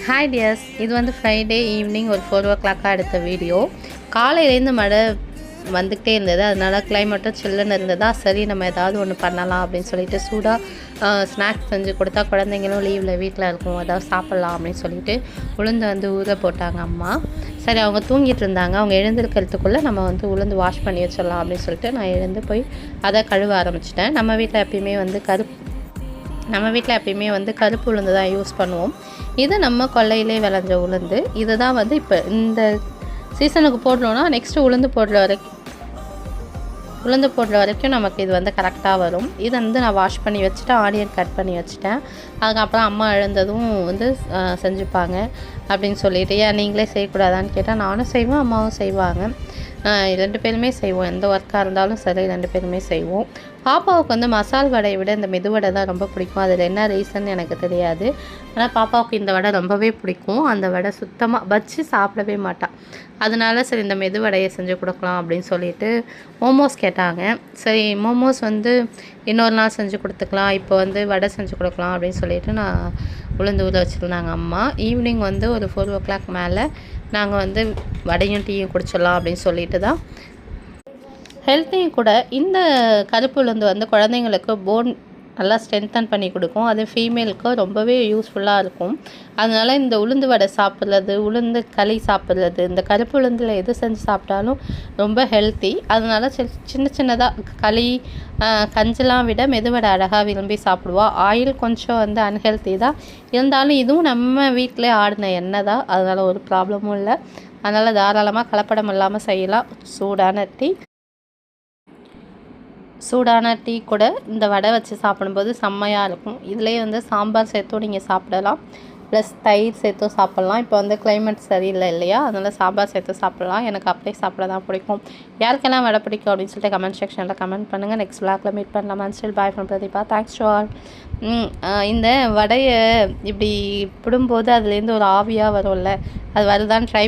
Hi tears, இது வந்து Friday evening ஒரு 4 o'clock எடுத்த வீடியோ. காலையிலேருந்து மழை வந்துக்கிட்டே இருந்தது. அதனால் கிளைமேட்டும் சில்லுன்னு இருந்ததா, சரி நம்ம ஏதாவது ஒன்று பண்ணலாம் அப்படின்னு சொல்லிட்டு சூடாக ஸ்நாக்ஸ் செஞ்சு கொடுத்தா குழந்தைங்களும் லீவில் வீட்டில் இருக்கும், ஏதாவது சாப்பிட்லாம் அப்படின்னு சொல்லிட்டு உளுந்து வந்து ஊற போட்டாங்க அம்மா. சரி, அவங்க தூங்கிட்டு இருந்தாங்க. அவங்க எழுந்திருக்கிறதுக்குள்ளே நம்ம வந்து உளுந்து வாஷ் பண்ணி வச்சிடலாம் அப்படின்னு சொல்லிட்டு நான் எழுந்து போய் அதை கழுவ ஆரம்பிச்சிட்டேன். நம்ம வீட்டில் எப்பயுமே வந்து கருப்பு உளுந்து தான் யூஸ் பண்ணுவோம். இது நம்ம கொல்லையிலே விளைஞ்ச உளுந்து. இதை தான் வந்து இப்போ இந்த சீசனுக்கு போடணுன்னா நெக்ஸ்ட்டு உளுந்து போடுற வரைக்கும் நமக்கு இது வந்து கரெக்டாக வரும். இதை வந்து நான் வாஷ் பண்ணி வச்சுட்டேன், ஆனியன் கட் பண்ணி வச்சுட்டேன். அதுக்கப்புறம் அம்மா எழுந்ததும் வந்து செஞ்சுப்பாங்க அப்படின்னு சொல்லிட்டு, ஏன் நீங்களே செய்யக்கூடாதான்னு கேட்டால் நானும் செய்வேன், அம்மாவும் செய்வாங்க. 2 பேருமே செய்வோம். எந்த ஒர்க்காக இருந்தாலும் சரி 2 பேருமே செய்வோம். பாப்பாவுக்கு வந்து மசால் வடையை விட இந்த மெதுவடை தான் ரொம்ப பிடிக்கும். அதில் என்ன ரீசன் எனக்கு தெரியாது. ஆனால் பாப்பாவுக்கு இந்த வடை ரொம்பவே பிடிக்கும். அந்த வடை சுத்தமாக வச்சு சாப்பிடவே மாட்டாள். அதனால சரி இந்த மெதுவடையை செஞ்சு கொடுக்கலாம் அப்படின்னு சொல்லிட்டு மோமோஸ் கேட்டாங்க. சரி, மோமோஸ் வந்து இன்னொரு நாள் செஞ்சு கொடுத்துக்கலாம், இப்போ வந்து வடை செஞ்சு கொடுக்கலாம் அப்படின்னு சொல்லிட்டு நான் உளுந்து ஊற வச்சுருந்தாங்க அம்மா. ஈவினிங் வந்து ஒரு 4 o'clock மேலே நாங்கள் வந்து வடையும் டீயும் குடிச்சிடலாம் அப்படின்னு சொல்லிட்டு தான். ஹெல்த்தையும் கூட இந்த கருப்பு உளுந்து வந்து குழந்தைங்களுக்கு போன் நல்லா ஸ்ட்ரென்தன் பண்ணி கொடுக்கும். அது ஃபீமேலுக்கு ரொம்பவே யூஸ்ஃபுல்லாக இருக்கும். அதனால் இந்த உளுந்து வடை சாப்பிட்றது, உளுந்து களி சாப்பிட்றது, இந்த கருப்பு உளுந்தில் எது செஞ்சு சாப்பிட்டாலும் ரொம்ப ஹெல்த்தி. அதனால் சின்னதாக களி கஞ்செலாம் விட மெதுவடை அழகாக விரும்பி சாப்பிடுவா. ஆயில் கொஞ்சம் வந்து அன்ஹெல்த்தி தான் இருந்தாலும், இதுவும் நம்ம வீட்டிலே ஆடின எண்ணெய் தான், அதனால் ஒரு ப்ராப்ளமும் இல்லை. அதனால் தாராளமாக கலப்படம் இல்லாமல் செய்யலாம். சூடான டீ கூட இந்த வடை வச்சு சாப்பிடும்போது செம்மையாக இருக்கும். இதுலேயே வந்து சாம்பார் சேர்த்தும் நீங்கள் சாப்பிடலாம், ப்ளஸ் தயிர் சேர்த்தும் சாப்பிட்லாம். இப்போ வந்து கிளைமேட் சரியில்லை இல்லையா, அதனால் சாம்பார் சேர்த்து சாப்பிட்லாம். எனக்கு அப்படியே சாப்பிட தான் பிடிக்கும். யாருக்கெல்லாம் வடை பிடிக்கும் அப்படின்னு சொல்லிட்டு கமெண்ட் செக்ஷனில் கமெண்ட் பண்ணுங்கள். நெக்ஸ்ட் விளாக்ல மீட் பண்ணலாம். Still bye from Pratheeba. Thanks to all. இந்த வடையை இப்படி பிடும்போது அதுலேருந்து ஒரு ஆவியாக வரும்ல, அது வருதான்னு ட்ரை